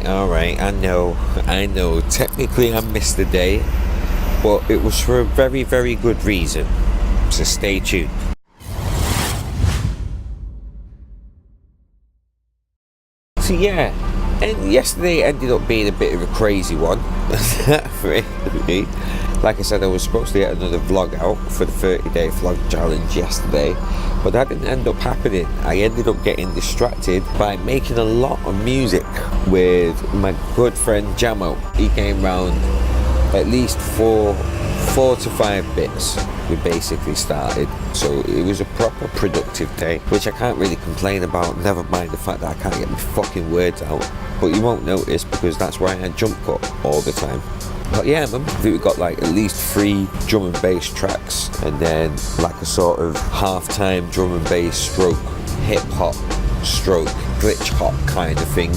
Alright, I know. Technically I missed the day, but it was for a very, very good reason. So stay tuned. So yeah, and yesterday ended up being a bit of a crazy one for me. Like I said, I was supposed to get another vlog out for the 30-day vlog challenge yesterday, but that didn't end up happening. I ended up getting distracted by making a lot of music with my good friend Jamo. He came round at least four to five bits. We basically started, so it was a proper productive day, which I can't really complain about, never mind the fact that I can't get my fucking words out. But you won't notice because that's why I jump cut all the time. But yeah, man, I think we got like at least 3 drum and bass tracks, and then like a sort of half-time drum and bass stroke hip hop stroke glitch hop kind of thing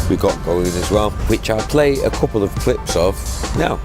we got going as well, which I'll play a couple of clips of now.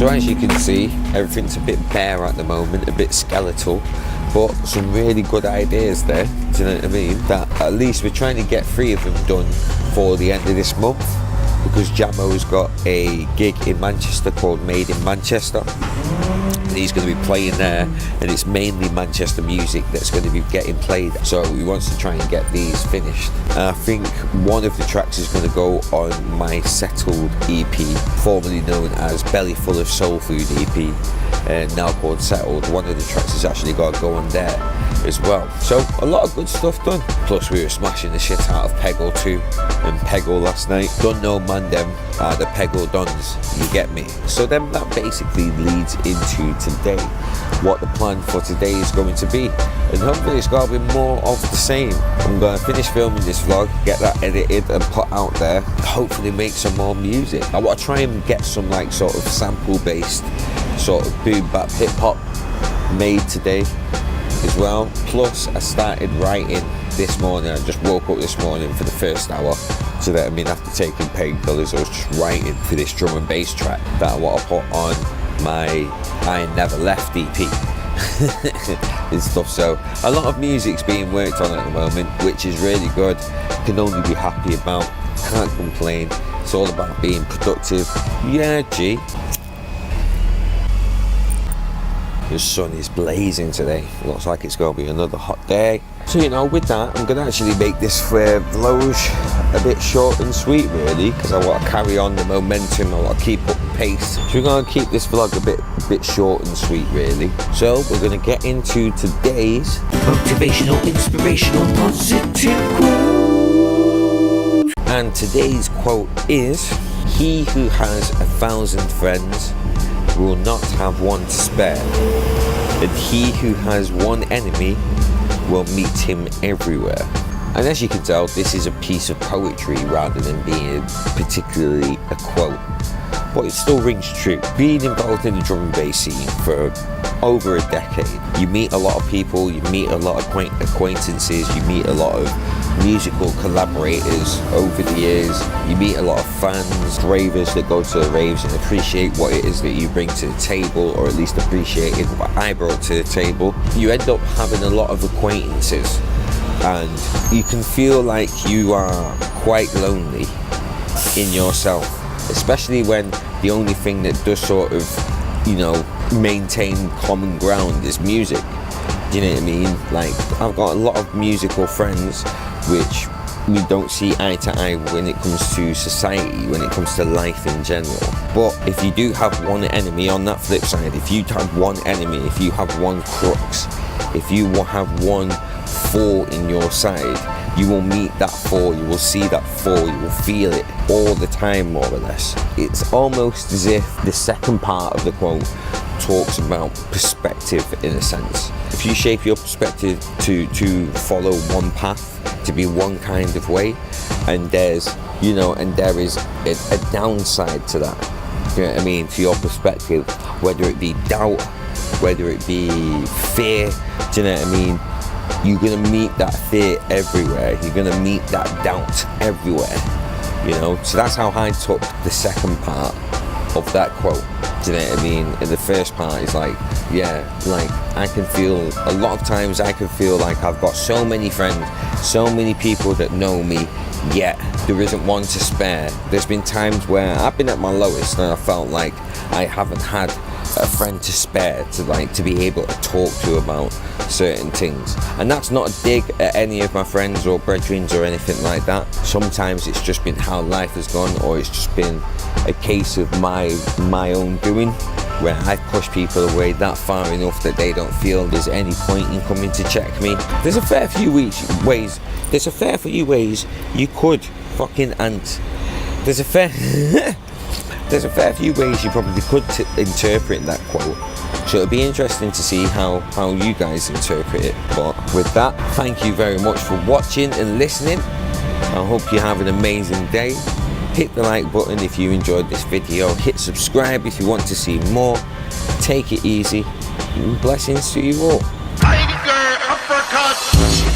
So as you can see, everything's a bit bare at the moment, a bit skeletal, but some really good ideas there, do you know what I mean? That at least we're trying to get 3 of them done for the end of this month, because Jamo's got a gig in Manchester called Made in Manchester, and he's going to be playing there, and it's mainly Manchester music that's going to be getting played, so he wants to try and get these finished. I think one of the tracks is going to go on my Settled EP, formerly known as Belly Full of Soul Food EP, and now called Settled. One of the tracks has actually got to go on there as well. So a lot of good stuff done. Plus we were smashing the shit out of Peggle 2 and Peggle last night. Don't know man them are the Peggle dons, you get me. So then that basically leads into today, what the plan for today is going to be, and hopefully it's going to be more of the same. I'm going to finish filming this vlog, get that edited and put out there, hopefully make some more music. I want to try and get some like sort of sample based sort of boom bap hip hop made today as well. Plus I started writing this morning. I just woke up this morning for the first hour, so that I mean after taking painkillers I was just writing for this drum and bass track that I want to put on my I Ain't Never Left EP and stuff. So a lot of music's being worked on at the moment, which is really good. Can only be happy about, can't complain. It's all about being productive. Yeah, G. The sun is blazing today. Looks like it's going to be another hot day. So, you know, with that, I'm going to actually make this vlog a bit short and sweet, really, because I want to carry on the momentum. I want to keep up the pace. So we're going to keep this vlog a bit short and sweet, really. So we're going to get into today's motivational, inspirational, positive quote. And today's quote is, "He who has 1,000 friends will not have one to spare, and he who has one enemy will meet him everywhere." And as you can tell, this is a piece of poetry rather than being particularly a quote. but it still rings true. Being involved in the drum and bass scene for over a decade, you meet a lot of people, you meet a lot of acquaintances, you meet a lot of musical collaborators over the years, you meet a lot of fans, ravers that go to the raves and appreciate what it is that you bring to the table, or at least appreciated what I brought to the table. You end up having a lot of acquaintances, and you can feel like you are quite lonely in yourself, especially when the only thing that does sort of, you know, maintain common ground is music. Do you know what I mean? Like, I've got a lot of musical friends which we don't see eye to eye when it comes to society, when it comes to life in general. But if you do have one enemy on that flip side, if you have one enemy, if you have one crux, if you have one foe in your side, you will meet that foe, you will see that foe, you will feel it all the time, more or less. It's almost as if the second part of the quote talks about perspective, in a sense. If you shape your perspective to follow one path, to be one kind of way, and there's, you know, and there is a downside to that, you know what I mean, to your perspective, whether it be doubt, whether it be fear, do you know what I mean? You're gonna meet that fear everywhere, you're gonna meet that doubt everywhere, you know. So that's how I took the second part of that quote, do you know what I mean? And the first part is like, yeah, like, I can feel, a lot of times I can feel like I've got so many friends, so many people that know me, yet there isn't one to spare. There's been times where I've been at my lowest and I felt like I haven't had a friend to spare, to be able to talk to about certain things. And that's not a dig at any of my friends or brethren or anything like that. Sometimes it's just been how life has gone, or it's just been a case of my own doing, where I've pushed people away that far enough that they don't feel there's any point in coming to check me. There's a fair few ways you could fucking there's a fair few ways you probably could interpret that quote. So it'll be interesting to see how you guys interpret it. But with that, thank you very much for watching and listening. I hope you have an amazing day. Hit the like button if you enjoyed this video. Hit subscribe if you want to see more. Take it easy. Blessings to you all. Tiger uppercut.